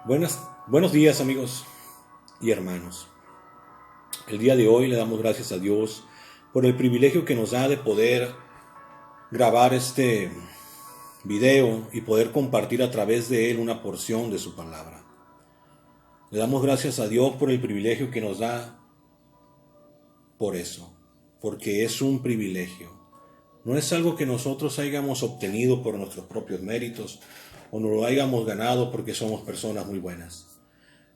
Buenos días, amigos y hermanos. El día de hoy le damos gracias a Dios por el privilegio que nos da de poder grabar este video y poder compartir a través de él una porción de su palabra. Le damos gracias a Dios por el privilegio que nos da por eso, porque es un privilegio. No es algo que nosotros hayamos obtenido por nuestros propios méritos o no lo hayamos ganado porque somos personas muy buenas.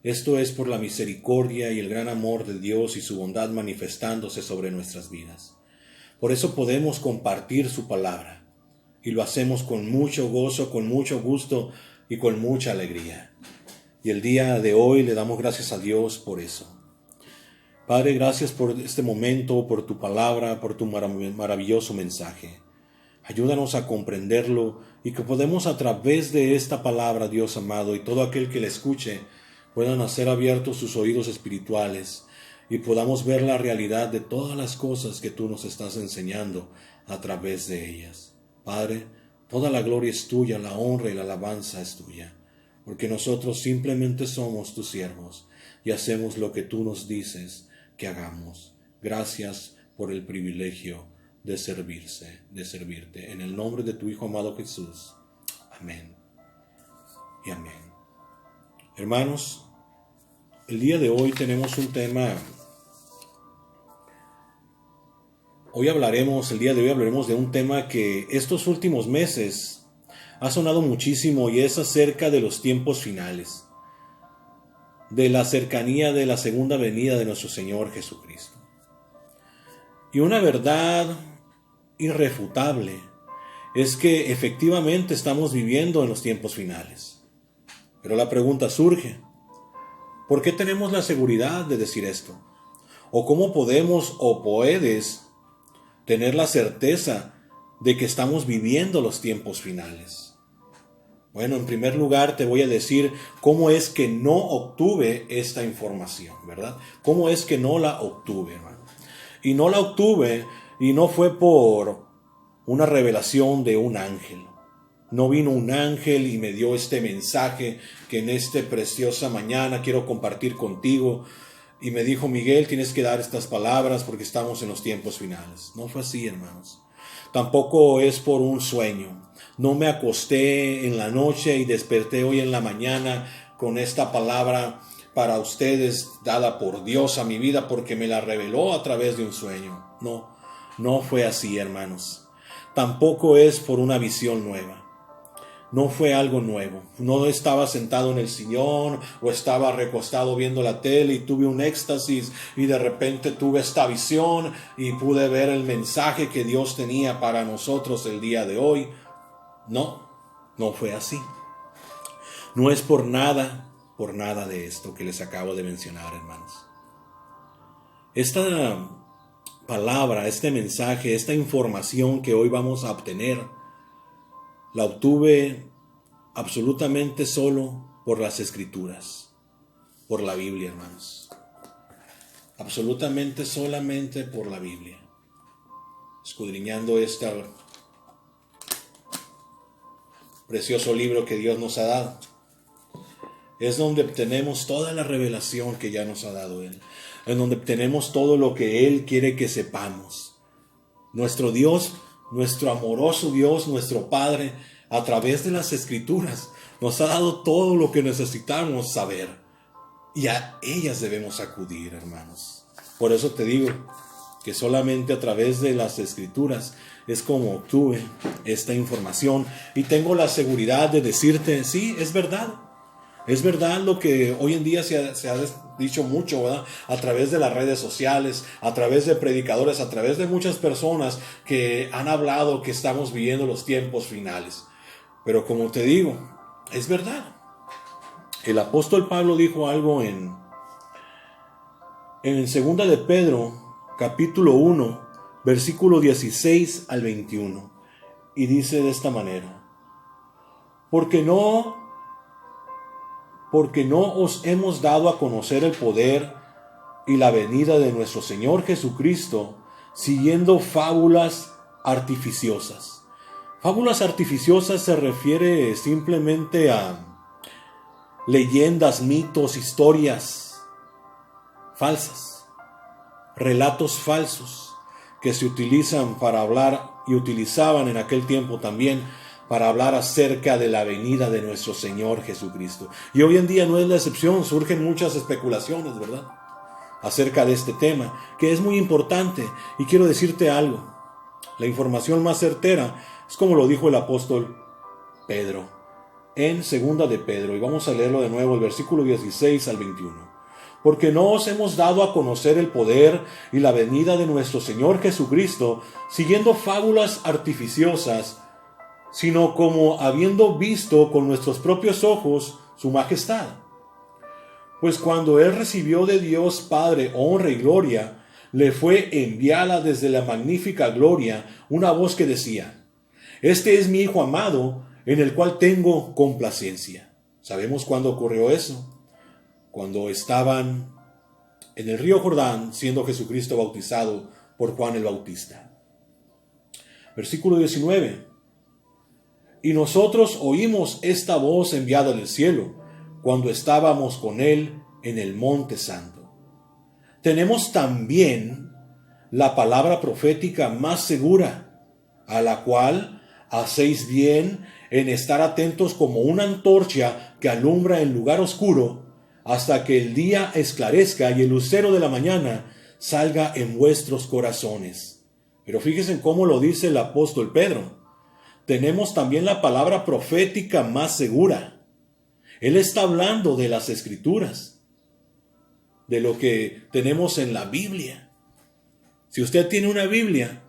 Esto es por la misericordia y el gran amor de Dios y su bondad manifestándose sobre nuestras vidas. Por eso podemos compartir su palabra y lo hacemos con mucho gozo, con mucho gusto y con mucha alegría. Y el día de hoy le damos gracias a Dios por eso. Padre, gracias por este momento, por tu palabra, por tu maravilloso mensaje. Ayúdanos a comprenderlo y que podamos a través de esta palabra, Dios amado, y todo aquel que la escuche, puedan hacer abiertos sus oídos espirituales y podamos ver la realidad de todas las cosas que tú nos estás enseñando a través de ellas. Padre, toda la gloria es tuya, la honra y la alabanza es tuya, porque nosotros simplemente somos tus siervos y hacemos lo que tú nos dices que hagamos. Gracias por el privilegio de servirte. En el nombre de tu Hijo amado Jesús. Amén y amén. Hermanos, el día de hoy tenemos un tema. El día de hoy hablaremos de un tema que estos últimos meses ha sonado muchísimo y es acerca de los tiempos finales, de la cercanía de la segunda venida de nuestro Señor Jesucristo. Y una verdad irrefutable es que efectivamente estamos viviendo en los tiempos finales. Pero la pregunta surge, ¿por qué tenemos la seguridad de decir esto? ¿O cómo podemos o puedes tener la certeza de que estamos viviendo los tiempos finales? Bueno, en primer lugar te voy a decir cómo es que no obtuve esta información, ¿verdad? ¿Cómo es que no la obtuve, hermano? Y no la obtuve y no fue por una revelación de un ángel. No vino un ángel y me dio este mensaje que en esta preciosa mañana quiero compartir contigo. Y me dijo, Miguel, tienes que dar estas palabras porque estamos en los tiempos finales. No fue así, hermanos. Tampoco es por un sueño. No me acosté en la noche y desperté hoy en la mañana con esta palabra para ustedes dada por Dios a mi vida porque me la reveló a través de un sueño. No fue así, hermanos. Tampoco es por una visión nueva. No fue algo nuevo. No estaba sentado en el sillón o estaba recostado viendo la tele y tuve un éxtasis y de repente tuve esta visión y pude ver el mensaje que Dios tenía para nosotros el día de hoy. No fue así. No es por nada de esto que les acabo de mencionar, hermanos. Esta palabra, este mensaje, esta información que hoy vamos a obtener, la obtuve absolutamente solo por las Escrituras, por la Biblia, hermanos. Absolutamente solamente por la Biblia. Escudriñando este precioso libro que Dios nos ha dado, es donde obtenemos toda la revelación que ya nos ha dado Él, en donde obtenemos todo lo que Él quiere que sepamos. Nuestro Dios, nuestro amoroso Dios, nuestro Padre, a través de las Escrituras, nos ha dado todo lo que necesitamos saber. Y a ellas debemos acudir, hermanos. Por eso te digo que solamente a través de las Escrituras es como obtuve esta información. Y tengo la seguridad de decirte, sí, es verdad. Es verdad lo que hoy en día se ha dicho mucho, ¿verdad? A través de las redes sociales, a través de predicadores, a través de muchas personas que han hablado que estamos viviendo los tiempos finales. Pero como te digo, es verdad. El apóstol Pablo dijo algo en 2 de Pedro, capítulo 1, versículo 16 al 21. Y dice de esta manera, porque no os hemos dado a conocer el poder y la venida de nuestro Señor Jesucristo siguiendo fábulas artificiosas. Fábulas artificiosas se refiere simplemente a leyendas, mitos, historias falsas, relatos falsos que se utilizan para hablar y utilizaban en aquel tiempo también para hablar acerca de la venida de nuestro Señor Jesucristo. Y hoy en día no es la excepción, surgen muchas especulaciones, ¿verdad?, acerca de este tema, que es muy importante. Y quiero decirte algo, la información más certera es como lo dijo el apóstol Pedro, en segunda de Pedro, y vamos a leerlo de nuevo, el versículo 16 al 21. Porque no os hemos dado a conocer el poder y la venida de nuestro Señor Jesucristo, siguiendo fábulas artificiosas, sino como habiendo visto con nuestros propios ojos su majestad. Pues cuando Él recibió de Dios Padre honra y gloria, le fue enviada desde la magnífica gloria una voz que decía: Este es mi Hijo amado, en el cual tengo complacencia. ¿Sabemos cuándo ocurrió eso? Cuando estaban en el río Jordán, siendo Jesucristo bautizado por Juan el Bautista. Versículo 19. Y nosotros oímos esta voz enviada del cielo, cuando estábamos con Él en el Monte Santo. Tenemos también la palabra profética más segura, a la cual hacéis bien en estar atentos como una antorcha que alumbra en lugar oscuro, hasta que el día esclarezca y el lucero de la mañana salga en vuestros corazones. Pero fíjense en cómo lo dice el apóstol Pedro. Tenemos también la palabra profética más segura. Él está hablando de las Escrituras, de lo que tenemos en la Biblia. Si usted tiene una Biblia,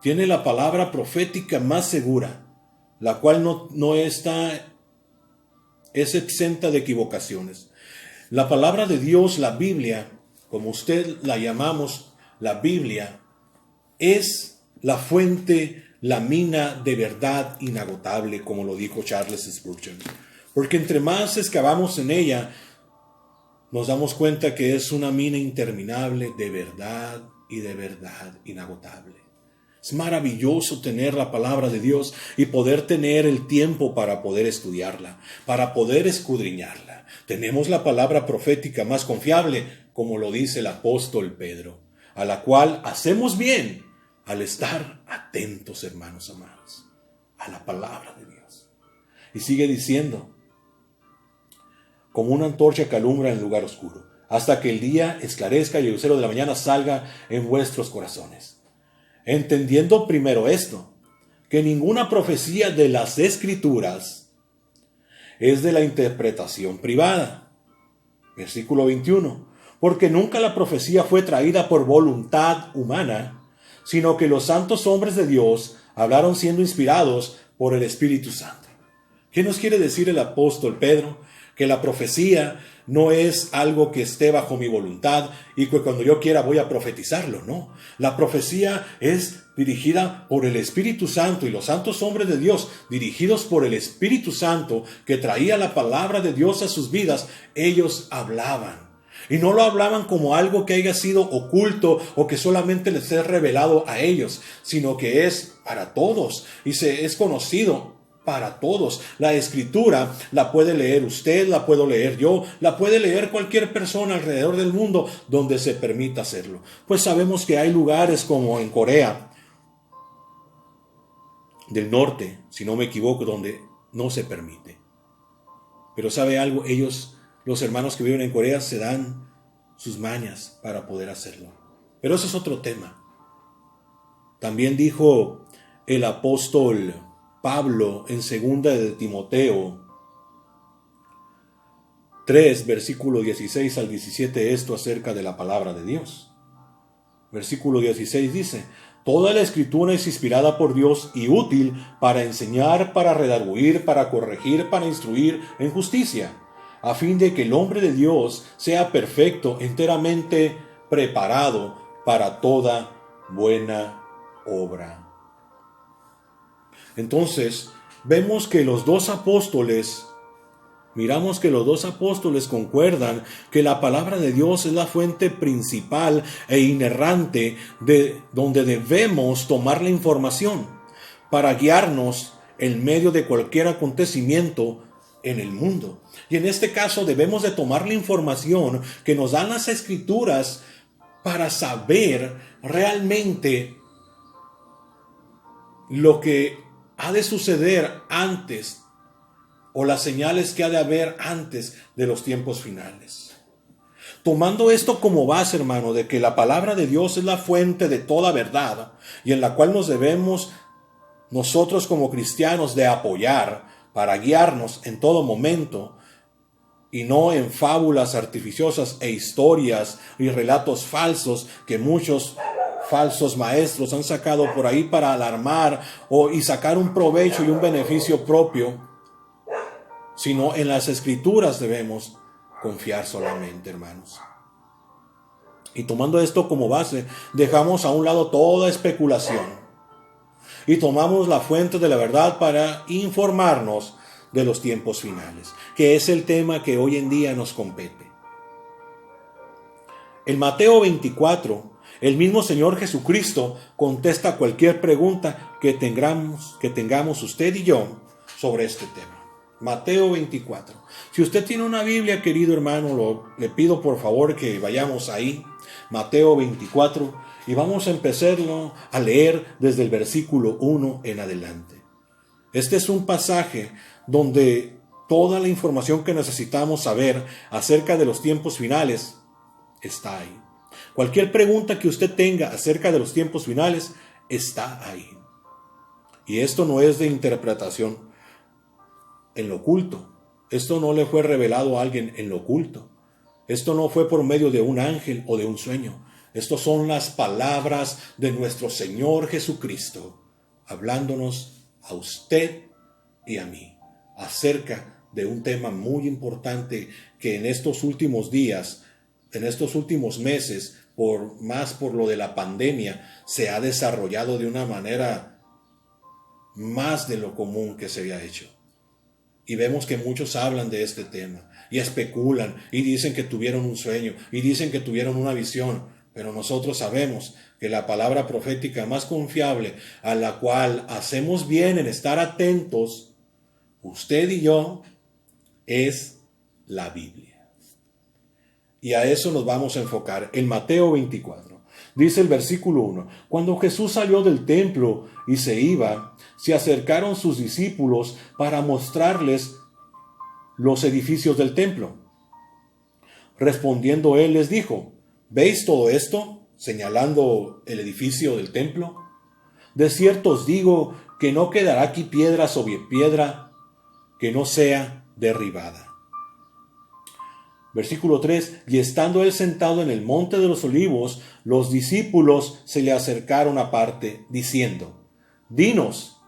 tiene la palabra profética más segura, la cual no es exenta de equivocaciones. La palabra de Dios, la Biblia, como usted la llamamos, la Biblia, es la fuente, la mina de verdad inagotable, como lo dijo Charles Spurgeon. Porque entre más excavamos en ella, nos damos cuenta que es una mina interminable de verdad y de verdad inagotable. Es maravilloso tener la palabra de Dios y poder tener el tiempo para poder estudiarla, para poder escudriñarla. Tenemos la palabra profética más confiable, como lo dice el apóstol Pedro, a la cual hacemos bien al estar atentos, hermanos amados, a la palabra de Dios. Y sigue diciendo, como una antorcha que alumbra en el lugar oscuro, hasta que el día esclarezca y el lucero de la mañana salga en vuestros corazones. Entendiendo primero esto, que ninguna profecía de las Escrituras es de la interpretación privada. Versículo 21. Porque nunca la profecía fue traída por voluntad humana, sino que los santos hombres de Dios hablaron siendo inspirados por el Espíritu Santo. ¿Qué nos quiere decir el apóstol Pedro? Que la profecía no es algo que esté bajo mi voluntad y que cuando yo quiera voy a profetizarlo, no. La profecía es dirigida por el Espíritu Santo, y los santos hombres de Dios, dirigidos por el Espíritu Santo, que traía la palabra de Dios a sus vidas, ellos hablaban. Y no lo hablaban como algo que haya sido oculto o que solamente les es revelado a ellos, sino que es para todos y es conocido para todos. La Escritura la puede leer usted, la puedo leer yo, la puede leer cualquier persona alrededor del mundo donde se permita hacerlo. Pues sabemos que hay lugares como en Corea del Norte, si no me equivoco, donde no se permite. Pero ¿sabe algo? Ellos, los hermanos que viven en Corea, se dan sus mañas para poder hacerlo. Pero eso es otro tema. También dijo el apóstol Pablo en 2 de Timoteo 3, versículo 16 al 17, esto acerca de la palabra de Dios. Versículo 16 dice: Toda la Escritura es inspirada por Dios y útil para enseñar, para redarguir, para corregir, para instruir en justicia, a fin de que el hombre de Dios sea perfecto, enteramente preparado para toda buena obra. Entonces, vemos que los dos apóstoles, concuerdan que la palabra de Dios es la fuente principal e inerrante de donde debemos tomar la información para guiarnos en medio de cualquier acontecimiento en el mundo. Y en este caso debemos de tomar la información que nos dan las Escrituras para saber realmente lo que ha de suceder antes, o las señales que ha de haber antes de los tiempos finales. Tomando esto como base, hermano, de que la palabra de Dios es la fuente de toda verdad y en la cual nos debemos nosotros como cristianos de apoyar para guiarnos en todo momento, y no en fábulas artificiosas e historias y relatos falsos que muchos falsos maestros han sacado por ahí para alarmar y sacar un provecho y un beneficio propio, sino en las Escrituras debemos confiar solamente, hermanos. Y tomando esto como base, dejamos a un lado toda especulación y tomamos la fuente de la verdad para informarnos de los tiempos finales, que es el tema que hoy en día nos compete. En Mateo 24, el mismo Señor Jesucristo contesta cualquier pregunta que tengamos usted y yo sobre este tema. Mateo 24. Si usted tiene una Biblia, querido hermano, le pido por favor que vayamos ahí, Mateo 24, y vamos a empezarlo a leer desde el versículo 1 en adelante. Este es un pasaje donde toda la información que necesitamos saber acerca de los tiempos finales está ahí. Cualquier pregunta que usted tenga acerca de los tiempos finales está ahí. Y esto no es de interpretación en lo oculto. Esto no le fue revelado a alguien en lo oculto. Esto no fue por medio de un ángel o de un sueño. Estas son las palabras de nuestro Señor Jesucristo, hablándonos a usted y a mí acerca de un tema muy importante que en estos últimos días, en estos últimos meses, por lo de la pandemia, se ha desarrollado de una manera más de lo común que se había hecho. Y vemos que muchos hablan de este tema y especulan y dicen que tuvieron un sueño y dicen que tuvieron una visión, pero nosotros sabemos que la palabra profética más confiable, a la cual hacemos bien en estar atentos, usted y yo, es la Biblia. Y a eso nos vamos a enfocar en Mateo 24. Dice el versículo 1, cuando Jesús salió del templo y se iba, se acercaron sus discípulos para mostrarles los edificios del templo. Respondiendo él les dijo, ¿veis todo esto? Señalando el edificio del templo. De cierto os digo que no quedará aquí piedra sobre piedra que no sea derribada. Versículo 3, y estando él sentado en el monte de los olivos, los discípulos se le acercaron aparte, diciendo, dinos,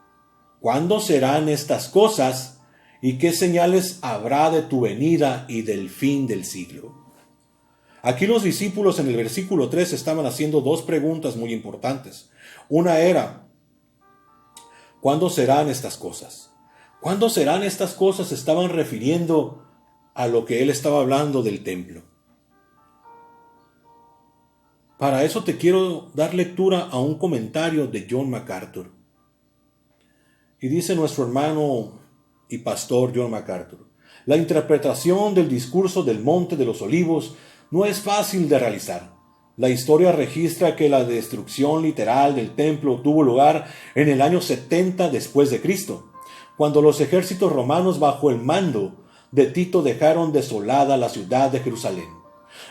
¿cuándo serán estas cosas? ¿Y qué señales habrá de tu venida y del fin del siglo? Aquí los discípulos en el versículo 3 estaban haciendo dos preguntas muy importantes. Una era, ¿cuándo serán estas cosas? ¿Cuándo serán estas cosas? Se estaban refiriendo a lo que él estaba hablando del templo. Para eso te quiero dar lectura a un comentario de John MacArthur. Y dice nuestro hermano y pastor John MacArthur, la interpretación del discurso del Monte de los Olivos no es fácil de realizar. La historia registra que la destrucción literal del templo tuvo lugar en el año 70 después de Cristo, cuando los ejércitos romanos bajo el mando de Tito dejaron desolada la ciudad de Jerusalén.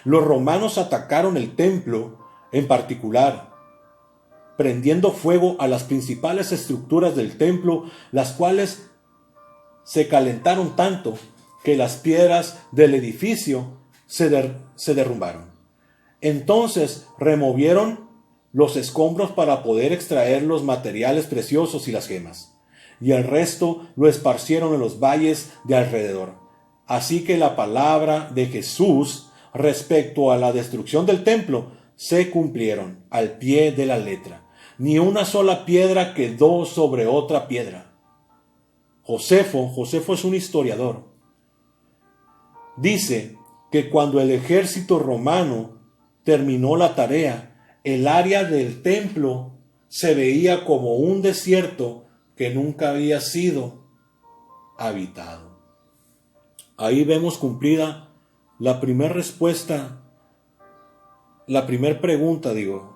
Los romanos atacaron el templo en particular, prendiendo fuego a las principales estructuras del templo, las cuales se calentaron tanto que las piedras del edificio se derrumbaron. Entonces removieron los escombros para poder extraer los materiales preciosos y las gemas, y el resto lo esparcieron en los valles de alrededor. Así que la palabra de Jesús respecto a la destrucción del templo se cumplieron al pie de la letra. Ni una sola piedra quedó sobre otra piedra. Josefo es un historiador. Dice que cuando el ejército romano terminó la tarea, el área del templo se veía como un desierto que nunca había sido habitado. Ahí vemos cumplida la primera respuesta, la primera pregunta,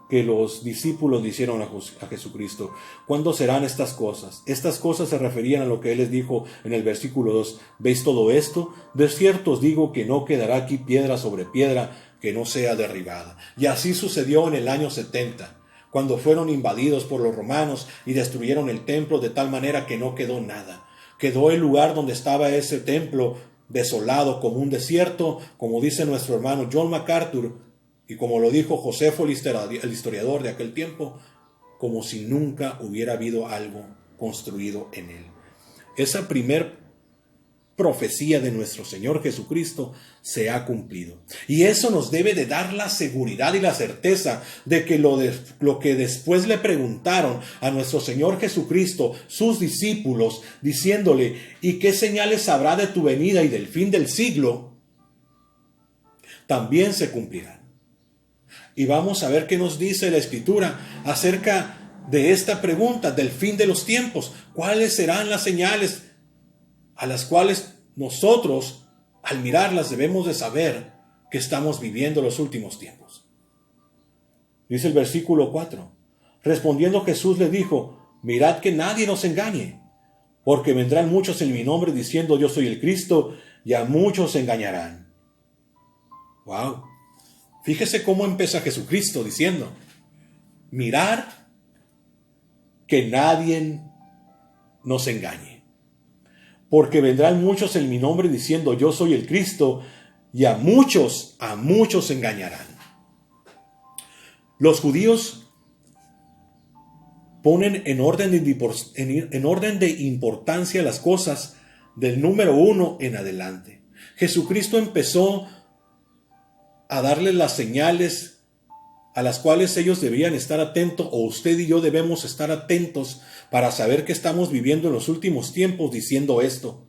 que los discípulos le hicieron a Jesucristo. ¿Cuándo serán estas cosas? Estas cosas se referían a lo que Él les dijo en el versículo 2. ¿Veis todo esto? De cierto os digo que no quedará aquí piedra sobre piedra que no sea derribada. Y así sucedió en el año 70, cuando fueron invadidos por los romanos y destruyeron el templo de tal manera que no quedó nada. Quedó el lugar donde estaba ese templo desolado como un desierto, como dice nuestro hermano John MacArthur, y como lo dijo Josefo el historiador de aquel tiempo, como si nunca hubiera habido algo construido en él. Esa primer profecía de nuestro Señor Jesucristo se ha cumplido. Y eso nos debe de dar la seguridad y la certeza de que lo que después le preguntaron a nuestro Señor Jesucristo, sus discípulos, diciéndole, ¿y qué señales habrá de tu venida y del fin del siglo? También se cumplirán. Y vamos a ver qué nos dice la Escritura acerca de esta pregunta del fin de los tiempos. ¿Cuáles serán las señales a las cuales nosotros, al mirarlas, debemos de saber que estamos viviendo los últimos tiempos? Dice el versículo 4. Respondiendo Jesús le dijo, mirad que nadie nos engañe, porque vendrán muchos en mi nombre diciendo yo soy el Cristo, y a muchos se engañarán. ¡Wow! Fíjese cómo empieza Jesucristo diciendo, mirad que nadie nos engañe. Porque vendrán muchos en mi nombre diciendo yo soy el Cristo, y a muchos engañarán. Los judíos ponen en orden de importancia las cosas del número 1 en adelante. Jesucristo empezó a darles las señales a las cuales ellos debían estar atentos, o usted y yo debemos estar atentos para saber que estamos viviendo en los últimos tiempos, diciendo esto.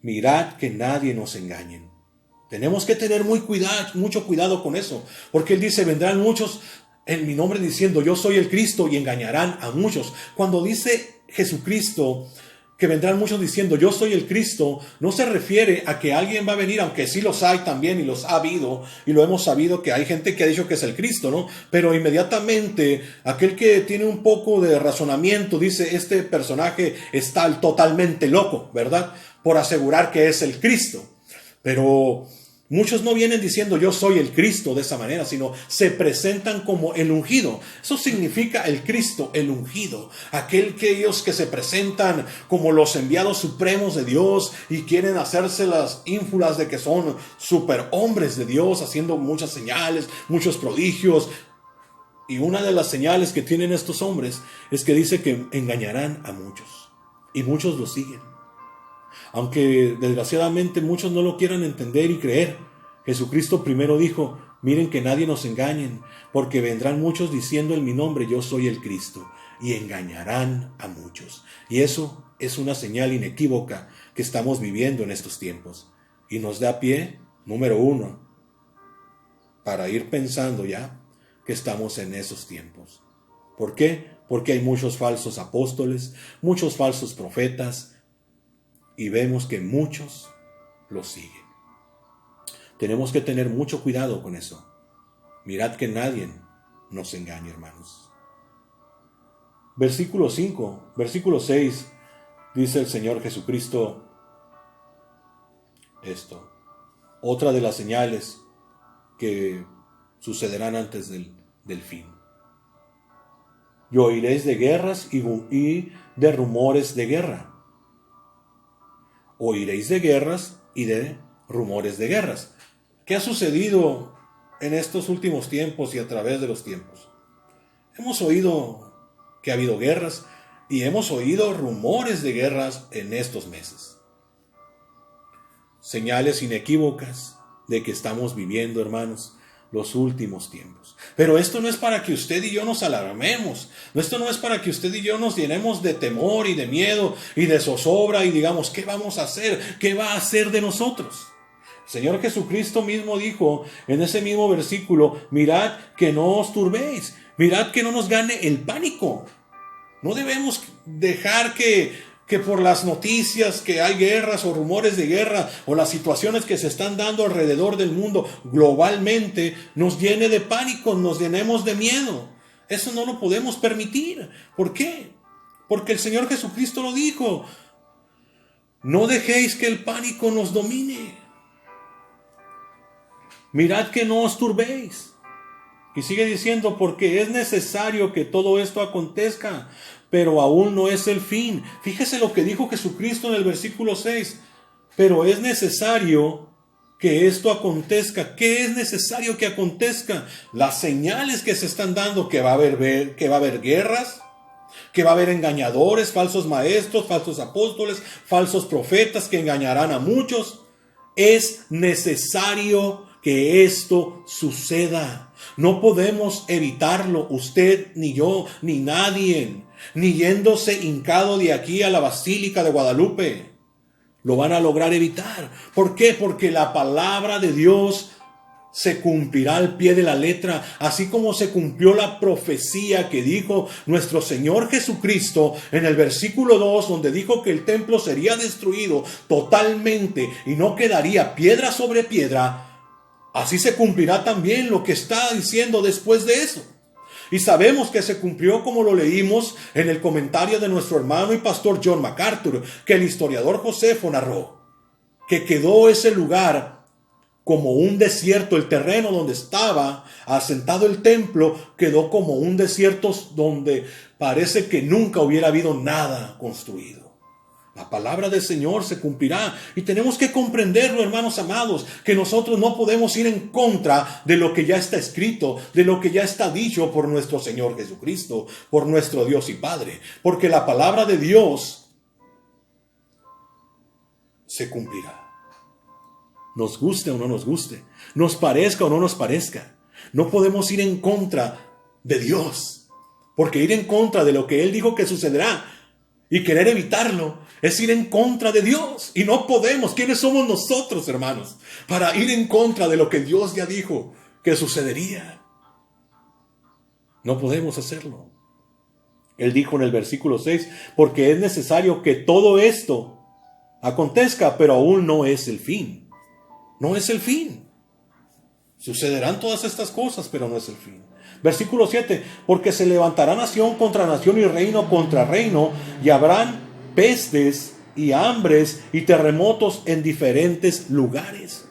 Mirad que nadie nos engañe. Tenemos que tener mucho cuidado con eso, porque Él dice, vendrán muchos en mi nombre diciendo yo soy el Cristo y engañarán a muchos. Cuando dice Jesucristo que vendrán muchos diciendo yo soy el Cristo, no se refiere a que alguien va a venir, aunque sí los hay también y los ha habido y lo hemos sabido que hay gente que ha dicho que es el Cristo, ¿no? Pero inmediatamente aquel que tiene un poco de razonamiento dice este personaje está totalmente loco, ¿verdad? Por asegurar que es el Cristo. Pero muchos no vienen diciendo yo soy el Cristo de esa manera, sino se presentan como el ungido. Eso significa el Cristo, el ungido. Aquellos que se presentan como los enviados supremos de Dios y quieren hacerse las ínfulas de que son superhombres de Dios, haciendo muchas señales, muchos prodigios. Y una de las señales que tienen estos hombres es que dice que engañarán a muchos. Y muchos lo siguen. Aunque desgraciadamente muchos no lo quieran entender y creer, Jesucristo primero dijo, miren que nadie nos engañen, porque vendrán muchos diciendo en mi nombre yo soy el Cristo, y engañarán a muchos. Y eso es una señal inequívoca que estamos viviendo en estos tiempos. Y nos da pie, número 1, para ir pensando ya que estamos en esos tiempos. ¿Por qué? Porque hay muchos falsos apóstoles, muchos falsos profetas, y vemos que muchos los siguen. Tenemos que tener mucho cuidado con eso. Mirad que nadie nos engañe, hermanos. Versículo 6, dice el Señor Jesucristo esto. Otra de las señales que sucederán antes del fin. Y oiréis de guerras y de rumores de guerra. Oiréis de guerras y de rumores de guerras. ¿Qué ha sucedido en estos últimos tiempos y a través de los tiempos? Hemos oído que ha habido guerras y hemos oído rumores de guerras en estos meses. Señales inequívocas de que estamos viviendo, hermanos, los últimos tiempos. Pero esto no es para que usted y yo nos alarmemos. Esto no es para que usted y yo nos llenemos de temor y de miedo y de zozobra y digamos, ¿qué vamos a hacer? ¿Qué va a hacer de nosotros? El Señor Jesucristo mismo dijo en ese mismo versículo, mirad que no os turbéis, mirad que no nos gane el pánico. No debemos dejar que que por las noticias que hay guerras o rumores de guerra o las situaciones que se están dando alrededor del mundo globalmente nos llene de pánico, nos llenemos de miedo. Eso no lo podemos permitir. ¿Por qué? Porque el Señor Jesucristo lo dijo. No dejéis que el pánico nos domine. Mirad que no os turbéis. Y sigue diciendo, porque es necesario que todo esto acontezca, pero aún no es el fin. Fíjese lo que dijo Jesucristo en el versículo 6. Pero es necesario que esto acontezca. ¿Qué es necesario que acontezca? Las señales que se están dando, que va a haber guerras, que va a haber engañadores, falsos maestros, falsos apóstoles, falsos profetas que engañarán a muchos. Es necesario que esto suceda. No podemos evitarlo, usted, ni yo, ni nadie, ni yéndose hincado de aquí a la Basílica de Guadalupe. Lo van a lograr evitar. ¿Por qué? Porque la palabra de Dios se cumplirá al pie de la letra, así como se cumplió la profecía que dijo nuestro Señor Jesucristo en el versículo 2, donde dijo que el templo sería destruido totalmente y no quedaría piedra sobre piedra. Así se cumplirá también lo que está diciendo después de eso. Y sabemos que se cumplió como lo leímos en el comentario de nuestro hermano y pastor John MacArthur, que el historiador Josefo narró, que quedó ese lugar como un desierto. El terreno donde estaba asentado el templo quedó como un desierto donde parece que nunca hubiera habido nada construido. La palabra del Señor se cumplirá y tenemos que comprenderlo, hermanos amados, que nosotros no podemos ir en contra de lo que ya está escrito, de lo que ya está dicho por nuestro Señor Jesucristo, por nuestro Dios y Padre, porque la palabra de Dios se cumplirá. Nos guste o no nos guste, nos parezca o no nos parezca, no podemos ir en contra de Dios, porque ir en contra de lo que Él dijo que sucederá y querer evitarlo es ir en contra de Dios. Y no podemos. ¿Quiénes somos nosotros, hermanos, para ir en contra de lo que Dios ya dijo que sucedería? No podemos hacerlo. Él dijo en el versículo 6, porque es necesario que todo esto acontezca, pero aún no es el fin. No es el fin. Sucederán todas estas cosas, pero no es el fin. Versículo 7, porque se levantará nación contra nación y reino contra reino, y habrán pestes y hambres y terremotos en diferentes lugares.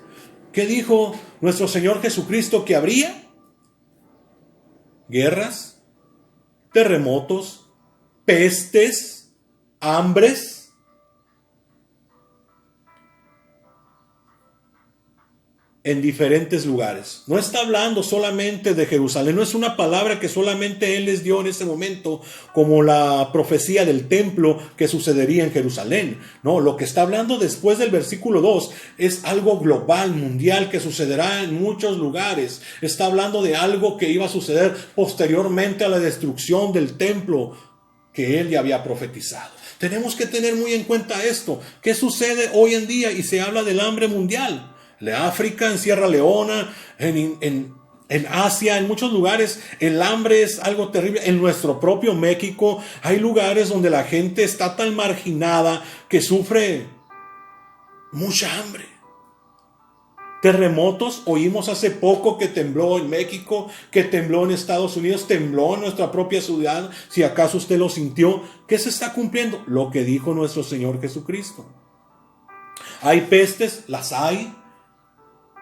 ¿Qué dijo nuestro Señor Jesucristo que habría? Guerras, terremotos, pestes, hambres. En diferentes lugares. No está hablando solamente de Jerusalén. No es una palabra que solamente Él les dio en ese momento, como la profecía del templo que sucedería en Jerusalén. No, lo que está hablando después del versículo 2 es algo global, mundial, que sucederá en muchos lugares. Está hablando de algo que iba a suceder posteriormente a la destrucción del templo que Él ya había profetizado. Tenemos que tener muy en cuenta esto. ¿Qué sucede hoy en día? Y se habla del hambre mundial. En África, en Sierra Leona, en Asia, en muchos lugares, el hambre es algo terrible. En nuestro propio México hay lugares donde la gente está tan marginada que sufre mucha hambre. Terremotos, oímos hace poco que tembló en México, que tembló en Estados Unidos, tembló en nuestra propia ciudad. Si acaso usted lo sintió, ¿qué se está cumpliendo? Lo que dijo nuestro Señor Jesucristo. Hay pestes, las hay.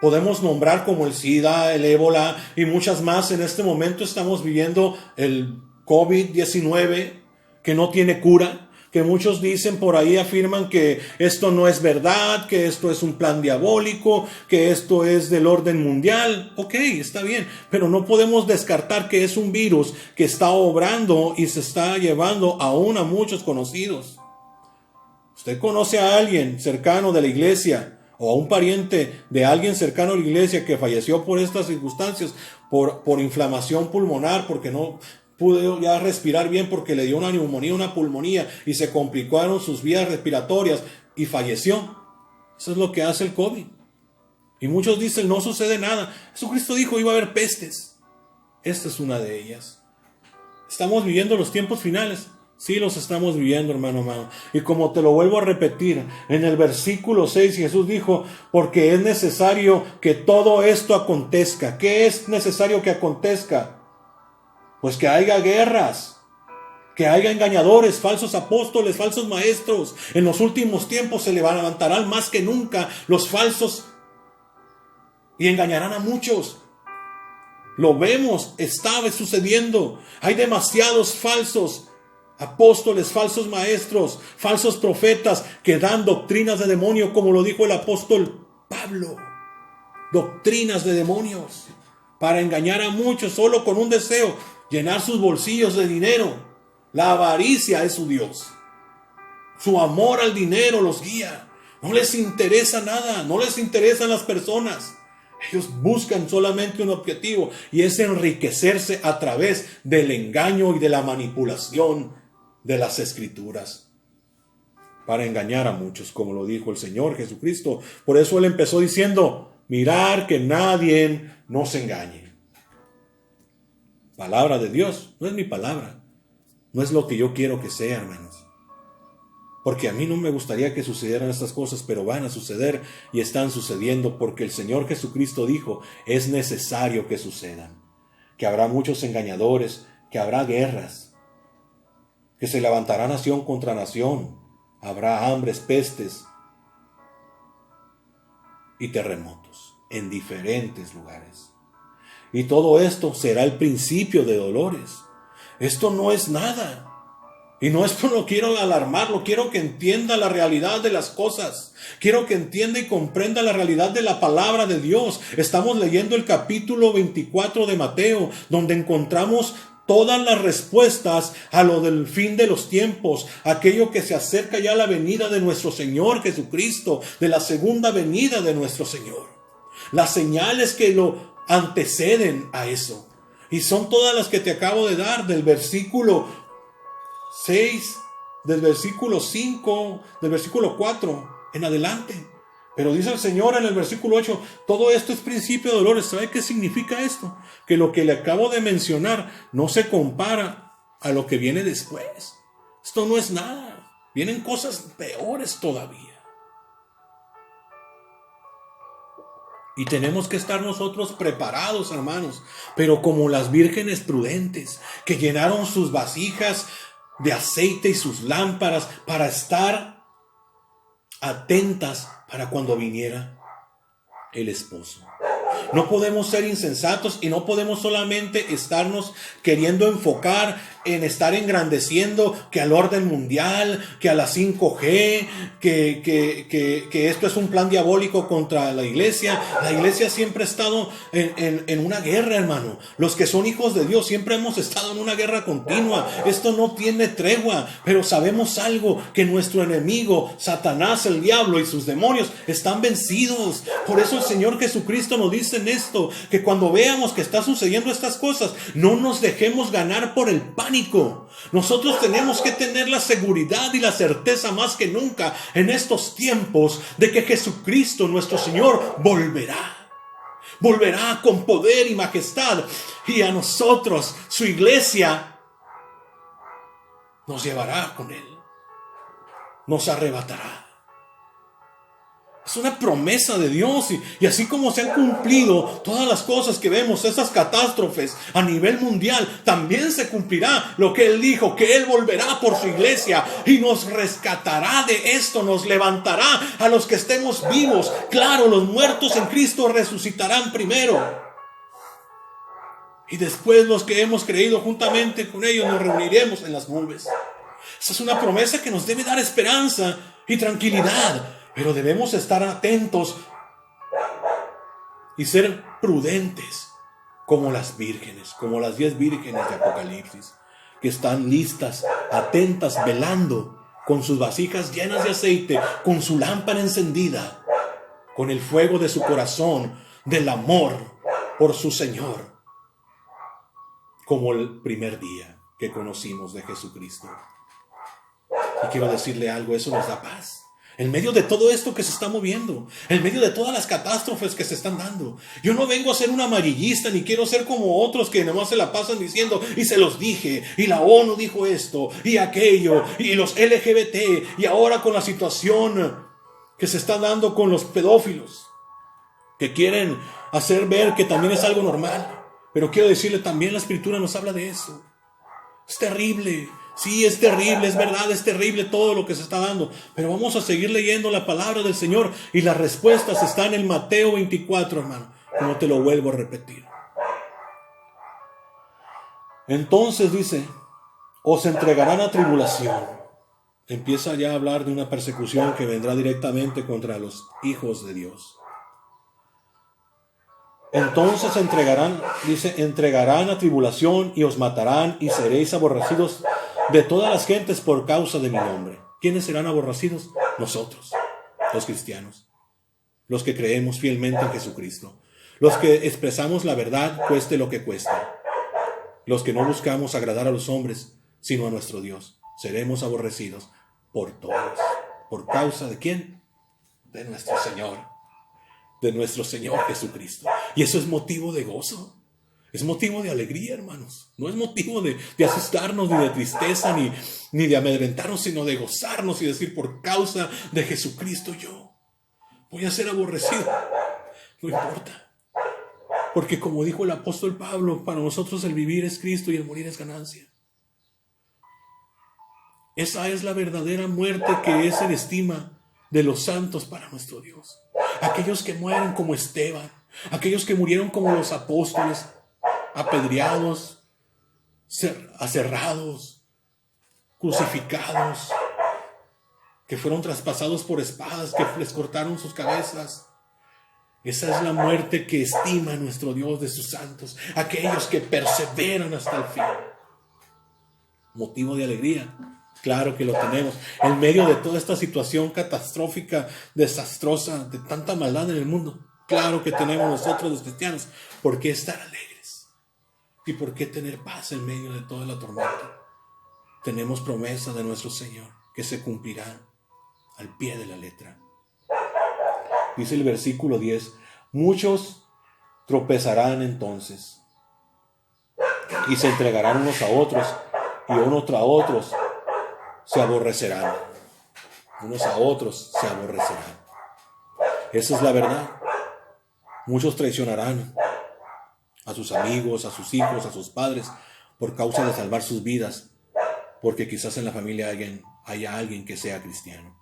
Podemos nombrar como el SIDA, el ébola y muchas más. En este momento estamos viviendo el COVID-19 que no tiene cura, que muchos dicen por ahí, afirman que esto no es verdad, que esto es un plan diabólico, que esto es del orden mundial. Ok, está bien, pero no podemos descartar que es un virus que está obrando y se está llevando aún a muchos conocidos. Usted conoce a alguien cercano de la iglesia o a un pariente de alguien cercano a la iglesia que falleció por estas circunstancias, por inflamación pulmonar, porque no pudo ya respirar bien, porque le dio una neumonía, una pulmonía, y se complicaron sus vías respiratorias y falleció. Eso es lo que hace el COVID. Y muchos dicen, no sucede nada. Jesucristo dijo, iba a haber pestes. Esta es una de ellas. Estamos viviendo los tiempos finales. Sí, los estamos viviendo, hermano. Y como te lo vuelvo a repetir, en el versículo 6 Jesús dijo, porque es necesario que todo esto acontezca. ¿Qué es necesario que acontezca? Pues que haya guerras, que haya engañadores, falsos apóstoles, falsos maestros. En los últimos tiempos se levantarán más que nunca los falsos y engañarán a muchos. Lo vemos, está sucediendo. Hay demasiados falsos apóstoles, falsos maestros, falsos profetas que dan doctrinas de demonio, como lo dijo el apóstol Pablo. Doctrinas de demonios para engañar a muchos solo con un deseo, llenar sus bolsillos de dinero. La avaricia es su Dios. Su amor al dinero los guía. No les interesa nada, no les interesan las personas. Ellos buscan solamente un objetivo y es enriquecerse a través del engaño y de la manipulación de las Escrituras para engañar a muchos, como lo dijo el Señor Jesucristo. Por eso Él empezó diciendo, mirar que nadie nos engañe. Palabra de Dios, no es mi palabra, no es lo que yo quiero que sea, hermanos. Porque a mí no me gustaría que sucedieran estas cosas, pero van a suceder y están sucediendo porque el Señor Jesucristo dijo, es necesario que sucedan. Que habrá muchos engañadores, que habrá guerras, que se levantará nación contra nación, habrá hambres, pestes y terremotos en diferentes lugares. Y todo esto será el principio de dolores. Esto no es nada. Y no es lo quiero alarmarlo, quiero que entienda la realidad de las cosas. Quiero que entienda y comprenda la realidad de la palabra de Dios. Estamos leyendo el capítulo 24 de Mateo, donde encontramos todas las respuestas a lo del fin de los tiempos, aquello que se acerca ya a la venida de nuestro Señor Jesucristo, de la segunda venida de nuestro Señor. Las señales que lo anteceden a eso. Y son todas las que te acabo de dar del versículo 6, del versículo 5, del versículo 4 en adelante. Pero dice el Señor en el versículo 8, todo esto es principio de dolores. ¿Sabe qué significa esto? Que lo que le acabo de mencionar no se compara a lo que viene después. Esto no es nada. Vienen cosas peores todavía. Y tenemos que estar nosotros preparados, hermanos. Pero como las vírgenes prudentes que llenaron sus vasijas de aceite y sus lámparas para estar atentas para cuando viniera el esposo. No podemos ser insensatos y no podemos solamente estarnos queriendo enfocar en estar engrandeciendo que al orden mundial, que a la 5G, que esto es un plan diabólico contra la iglesia. La iglesia siempre ha estado en una guerra, hermano. Los que son hijos de Dios siempre hemos estado en una guerra continua. Esto no tiene tregua, pero sabemos algo, que nuestro enemigo, Satanás, el diablo y sus demonios están vencidos. Por eso el Señor Jesucristo nos dice en esto, que cuando veamos que está sucediendo estas cosas, no nos dejemos ganar por el pánico. Nosotros tenemos que tener la seguridad y la certeza más que nunca en estos tiempos de que Jesucristo, nuestro Señor, volverá. Volverá con poder y majestad, y a nosotros, su iglesia, nos llevará con Él, nos arrebatará. Es una promesa de Dios y así como se han cumplido todas las cosas que vemos, esas catástrofes a nivel mundial, también se cumplirá lo que Él dijo, que Él volverá por su iglesia y nos rescatará de esto, nos levantará a los que estemos vivos. Claro, los muertos en Cristo resucitarán primero. Y después los que hemos creído juntamente con ellos nos reuniremos en las nubes. Esa es una promesa que nos debe dar esperanza y tranquilidad. Pero debemos estar atentos y ser prudentes como las vírgenes, como las 10 vírgenes de Apocalipsis, que están listas, atentas, velando, con sus vasijas llenas de aceite, con su lámpara encendida, con el fuego de su corazón, del amor por su Señor, como el primer día que conocimos de Jesucristo. Y quiero decirle algo, eso nos da paz. En medio de todo esto que se está moviendo, en medio de todas las catástrofes que se están dando. Yo no vengo a ser un amarillista, ni quiero ser como otros que nomás se la pasan diciendo, y se los dije, y la ONU dijo esto, y aquello, y los LGBT, y ahora con la situación que se está dando con los pedófilos, que quieren hacer ver que también es algo normal. Pero quiero decirle, también la Escritura nos habla de eso. Es terrible. Sí, es terrible, es verdad, es terrible todo lo que se está dando. Pero vamos a seguir leyendo la palabra del Señor. Y las respuestas están en Mateo 24, hermano. Como te lo vuelvo a repetir. Entonces dice, os entregarán a tribulación. Empieza ya a hablar de una persecución que vendrá directamente contra los hijos de Dios. Entonces entregarán a tribulación y os matarán y seréis aborrecidos de todas las gentes por causa de mi nombre. ¿Quiénes serán aborrecidos? Nosotros, los cristianos, los que creemos fielmente en Jesucristo, los que expresamos la verdad cueste lo que cueste, los que no buscamos agradar a los hombres, sino a nuestro Dios. Seremos aborrecidos por todos. ¿Por causa de quién? De nuestro Señor. De nuestro Señor Jesucristo. Y eso es motivo de gozo. Es motivo de alegría, hermanos. No es motivo de asustarnos, ni de tristeza, ni de amedrentarnos, sino de gozarnos y decir, por causa de Jesucristo yo voy a ser aborrecido. No importa. Porque como dijo el apóstol Pablo, para nosotros el vivir es Cristo y el morir es ganancia. Esa es la verdadera muerte que es en estima de los santos para nuestro Dios. Aquellos que mueren como Esteban, aquellos que murieron como los apóstoles, apedreados, aserrados, crucificados, que fueron traspasados por espadas, que les cortaron sus cabezas. Esa es la muerte que estima nuestro Dios de sus santos, aquellos que perseveran hasta el fin. Motivo de alegría. Claro que lo tenemos. En medio de toda esta situación catastrófica, desastrosa, de tanta maldad en el mundo, claro que tenemos nosotros los cristianos. ¿Por qué estar alegres? ¿Y por qué tener paz en medio de toda la tormenta? Tenemos promesa de nuestro Señor que se cumplirá al pie de la letra. Dice el versículo 10, muchos tropezarán entonces y se entregarán unos a otros y unos a otros se aborrecerán. Unos a otros se aborrecerán. Esa es la verdad. Muchos traicionarán a sus amigos, a sus hijos, a sus padres, por causa de salvar sus vidas, porque quizás en la familia haya alguien que sea cristiano.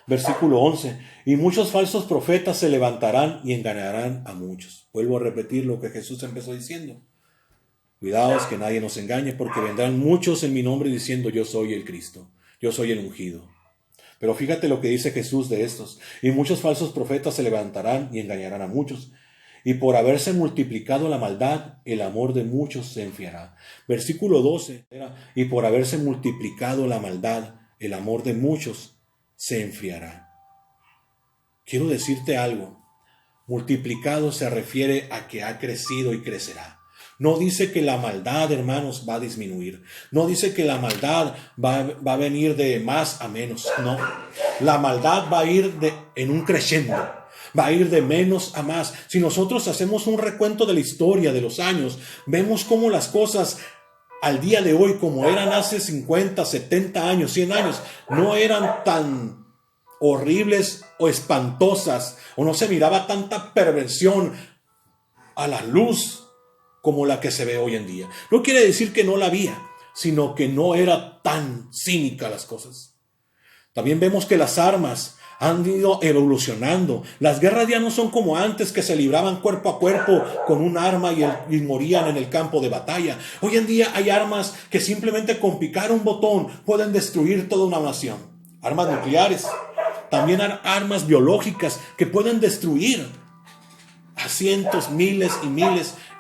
Versículo 11. Y muchos falsos profetas se levantarán y engañarán a muchos. Vuelvo a repetir lo que Jesús empezó diciendo. Cuidaos que nadie nos engañe, porque vendrán muchos en mi nombre diciendo yo soy el Cristo, yo soy el ungido. Pero fíjate lo que dice Jesús de estos. Y muchos falsos profetas se levantarán y engañarán a muchos. Y por haberse multiplicado la maldad, el amor de muchos se enfriará. Versículo 12. Y por haberse multiplicado la maldad, el amor de muchos se enfriará. Quiero decirte algo. Multiplicado se refiere a que ha crecido y crecerá. No dice que la maldad, hermanos, va a disminuir. No dice que la maldad va a venir de más a menos. No. La maldad va a ir en un crescendo. Va a ir de menos a más. Si nosotros hacemos un recuento de la historia de los años, vemos cómo las cosas al día de hoy, como eran hace 50, 70 años, 100 años, no eran tan horribles o espantosas, o no se miraba tanta perversión a la luz como la que se ve hoy en día. No quiere decir que no la había, sino que no era tan cínica las cosas. También vemos que las armas han ido evolucionando. Las guerras ya no son como antes, que se libraban cuerpo a cuerpo con un arma y morían en el campo de batalla. Hoy en día hay armas que simplemente con picar un botón pueden destruir toda una nación. Armas nucleares. También hay armas biológicas que pueden destruir a cientos, miles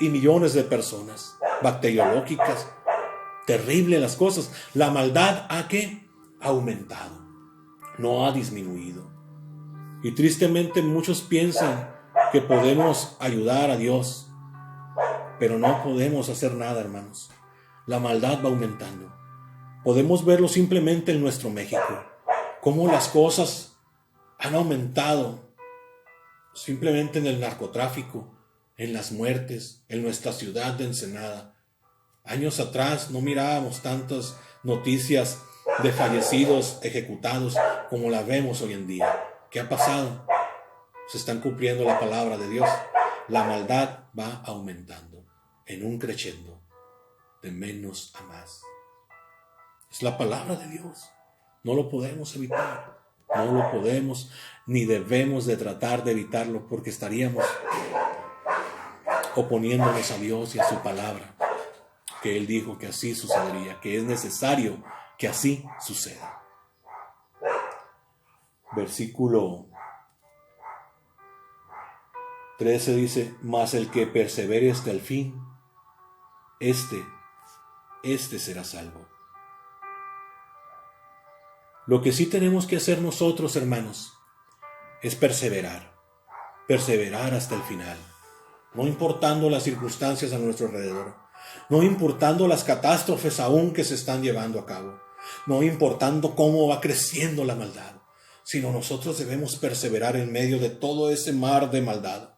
y millones de personas. Bacteriológicas. Terrible las cosas. La maldad ha aumentado, no ha disminuido. Y tristemente muchos piensan que podemos ayudar a Dios, pero no podemos hacer nada, hermanos. La maldad va aumentando. Podemos verlo simplemente en nuestro México, cómo las cosas han aumentado simplemente en el narcotráfico, en las muertes, en nuestra ciudad de Ensenada. Años atrás no mirábamos tantas noticias de fallecidos ejecutados como la vemos hoy en día. ¿Qué ha pasado? Se están cumpliendo la palabra de Dios. La maldad va aumentando en un crescendo de menos a más. Es la palabra de Dios. No lo podemos evitar. No lo podemos ni debemos de tratar de evitarlo, porque estaríamos oponiéndonos a Dios y a su palabra, que Él dijo que así sucedería, que es necesario que así suceda. Versículo 13 dice: mas el que persevere hasta el fin, este será salvo. Lo que sí tenemos que hacer nosotros, hermanos, es perseverar hasta el final, no importando las circunstancias a nuestro alrededor, no importando las catástrofes aún que se están llevando a cabo, no importando cómo va creciendo la maldad, sino nosotros debemos perseverar en medio de todo ese mar de maldad,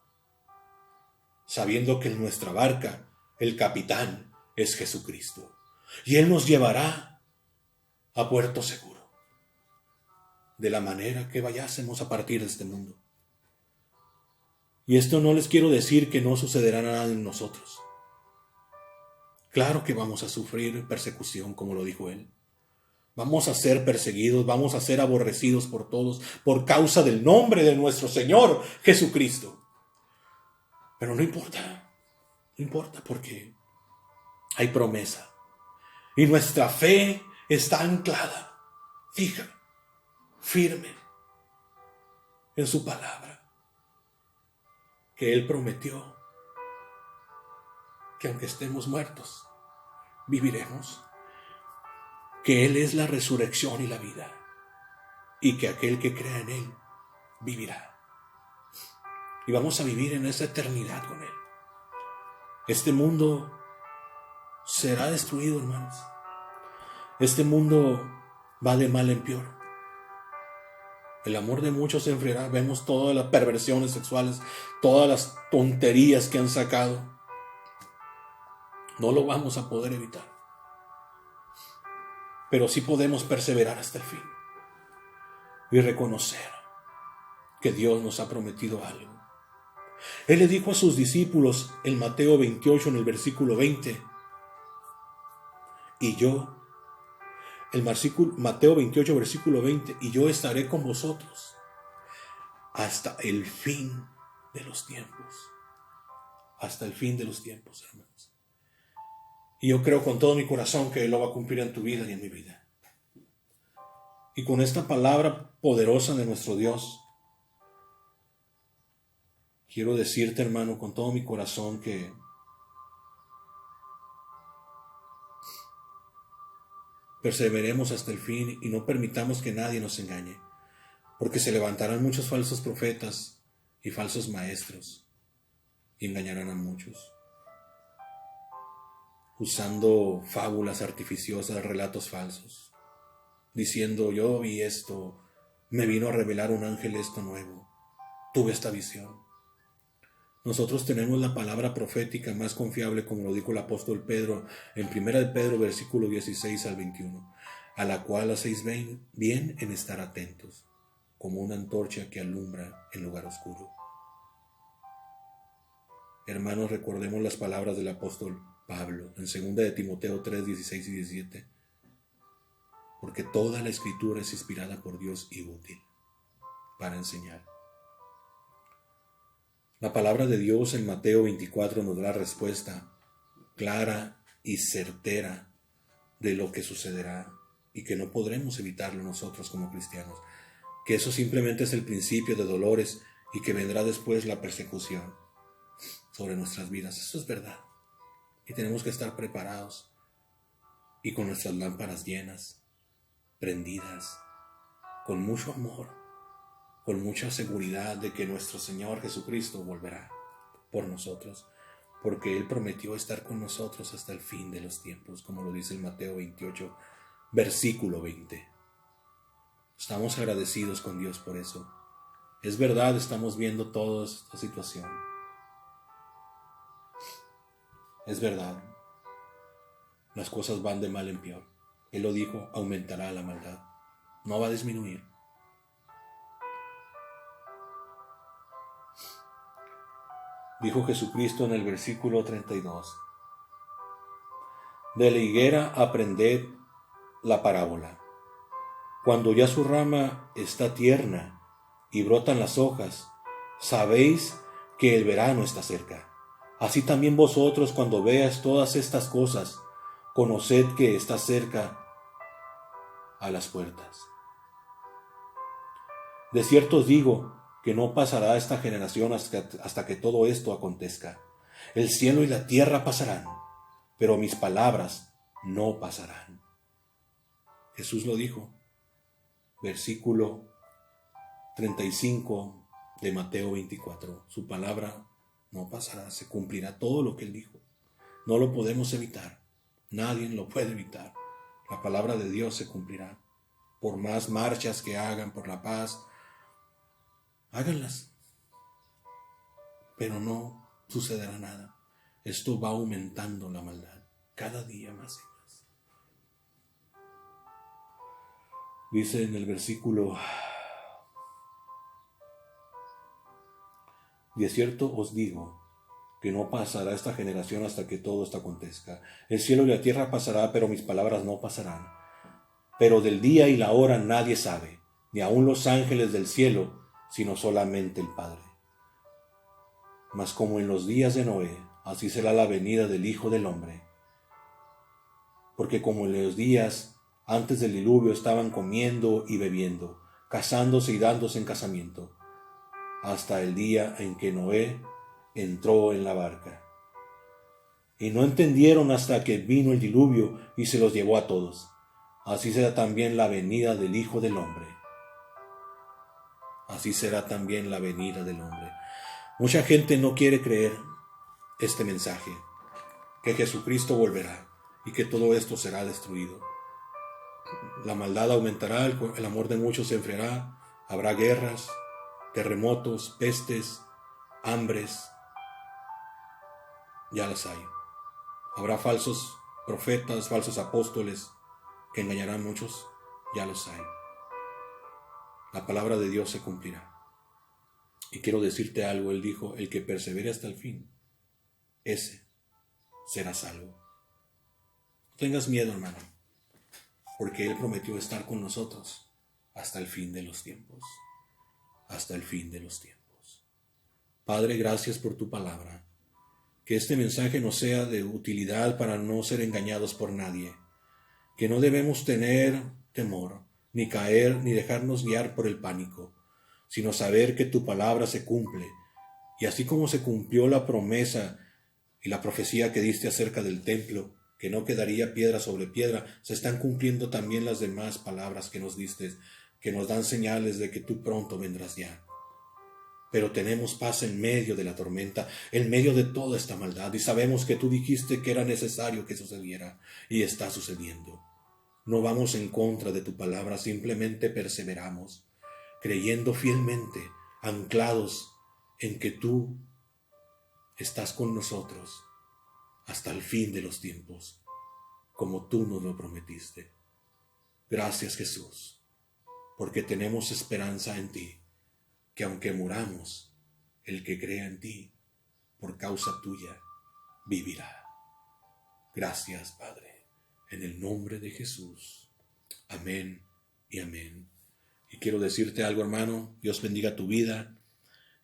sabiendo que en nuestra barca el capitán es Jesucristo, y Él nos llevará a puerto seguro, de la manera que vayásemos a partir de este mundo. Y esto no les quiero decir que no sucederá nada en nosotros. Claro que vamos a sufrir persecución, como lo dijo Él. Vamos a ser perseguidos, vamos a ser aborrecidos por todos, por causa del nombre de nuestro Señor Jesucristo. Pero no importa porque hay promesa. Y nuestra fe está anclada, fija, firme en su palabra, que Él prometió que aunque estemos muertos, viviremos, que Él es la resurrección y la vida, y que aquel que crea en Él vivirá. Y vamos a vivir en esa eternidad con Él. Este mundo será destruido, hermanos. Este mundo va de mal en peor. El amor de muchos se enfriará. Vemos todas las perversiones sexuales, todas las tonterías que han sacado. No lo vamos a poder evitar. Pero sí podemos perseverar hasta el fin y reconocer que Dios nos ha prometido algo. Él le dijo a sus discípulos en Mateo 28, en el versículo 20, Mateo 28, versículo 20, y yo estaré con vosotros hasta el fin de los tiempos. Hasta el fin de los tiempos, hermanos. Y yo creo con todo mi corazón que Él lo va a cumplir en tu vida y en mi vida. Y con esta palabra poderosa de nuestro Dios, quiero decirte, hermano, con todo mi corazón que perseveremos hasta el fin y no permitamos que nadie nos engañe, porque se levantarán muchos falsos profetas y falsos maestros y engañarán a muchos, usando fábulas artificiosas, relatos falsos, diciendo: yo vi esto, me vino a revelar un ángel esto nuevo, tuve esta visión. Nosotros tenemos la palabra profética más confiable, como lo dijo el apóstol Pedro en 1 de Pedro, versículo 16 al 21, a la cual hacéis bien en estar atentos, como una antorcha que alumbra en lugar oscuro. Hermanos, recordemos las palabras del apóstol Pablo en 2 de Timoteo 3, 16 y 17, porque toda la escritura es inspirada por Dios y útil para enseñar. La palabra de Dios en Mateo 24 nos da la respuesta clara y certera de lo que sucederá y que no podremos evitarlo nosotros como cristianos, que eso simplemente es el principio de dolores y que vendrá después la persecución sobre nuestras vidas. Eso es verdad y tenemos que estar preparados y con nuestras lámparas llenas, prendidas, con mucho amor, con mucha seguridad de que nuestro Señor Jesucristo volverá por nosotros, porque Él prometió estar con nosotros hasta el fin de los tiempos, como lo dice el Mateo 28, versículo 20. Estamos agradecidos con Dios por eso. Es verdad, estamos viendo toda esta situación. Es verdad, las cosas van de mal en peor. Él lo dijo, aumentará la maldad, no va a disminuir. Dijo Jesucristo en el versículo 32, de la higuera aprended la parábola. Cuando ya su rama está tierna y brotan las hojas, sabéis que el verano está cerca. Así también vosotros, cuando veáis todas estas cosas, conoced que está cerca a las puertas. De cierto os digo que no pasará esta generación hasta que todo esto acontezca. El cielo y la tierra pasarán, pero mis palabras no pasarán. Jesús lo dijo. Versículo 35 de Mateo 24. Su palabra no pasará, se cumplirá todo lo que Él dijo. No lo podemos evitar. Nadie lo puede evitar. La palabra de Dios se cumplirá. Por más marchas que hagan por la paz, háganlas. Pero no sucederá nada. Esto va aumentando la maldad cada día más y más. Dice en el versículo: de cierto os digo que no pasará esta generación hasta que todo esto acontezca. El cielo y la tierra pasará, pero mis palabras no pasarán. Pero del día y la hora nadie sabe, ni aun los ángeles del cielo, sino solamente el Padre. Mas como en los días de Noé, así será la venida del Hijo del Hombre. Porque como en los días antes del diluvio estaban comiendo y bebiendo, casándose y dándose en casamiento, hasta el día en que Noé entró en la barca. Y no entendieron hasta que vino el diluvio y se los llevó a todos. Así será también la venida del Hijo del Hombre. Así será también la venida del hombre. Mucha gente no quiere creer este mensaje, que Jesucristo volverá y que todo esto será destruido. La maldad aumentará, el amor de muchos se enfriará, habrá guerras, terremotos, pestes, hambres. Ya las hay. Habrá falsos profetas, falsos apóstoles que engañarán a muchos. Ya los hay. La palabra de Dios se cumplirá. Y quiero decirte algo, Él dijo, el que persevere hasta el fin, ese será salvo. No tengas miedo, hermano, porque Él prometió estar con nosotros hasta el fin de los tiempos. Hasta el fin de los tiempos. Padre, gracias por tu palabra. Que este mensaje nos sea de utilidad para no ser engañados por nadie. Que no debemos tener temor, ni caer, ni dejarnos guiar por el pánico, sino saber que tu palabra se cumple. Y así como se cumplió la promesa y la profecía que diste acerca del templo, que no quedaría piedra sobre piedra, se están cumpliendo también las demás palabras que nos diste, que nos dan señales de que tú pronto vendrás ya. Pero tenemos paz en medio de la tormenta, en medio de toda esta maldad, y sabemos que tú dijiste que era necesario que sucediera, y está sucediendo. No vamos en contra de tu palabra, simplemente perseveramos, creyendo fielmente, anclados en que tú estás con nosotros hasta el fin de los tiempos, como tú nos lo prometiste. Gracias, Jesús, porque tenemos esperanza en ti, que aunque muramos, el que crea en ti, por causa tuya, vivirá. Gracias, Padre, en el nombre de Jesús. Amén y amén. Y quiero decirte algo, hermano, Dios bendiga tu vida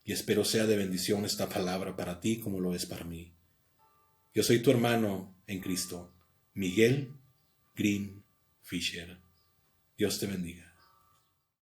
y espero sea de bendición esta palabra para ti como lo es para mí. Yo soy tu hermano en Cristo, Miguel Green Fisher. Dios te bendiga.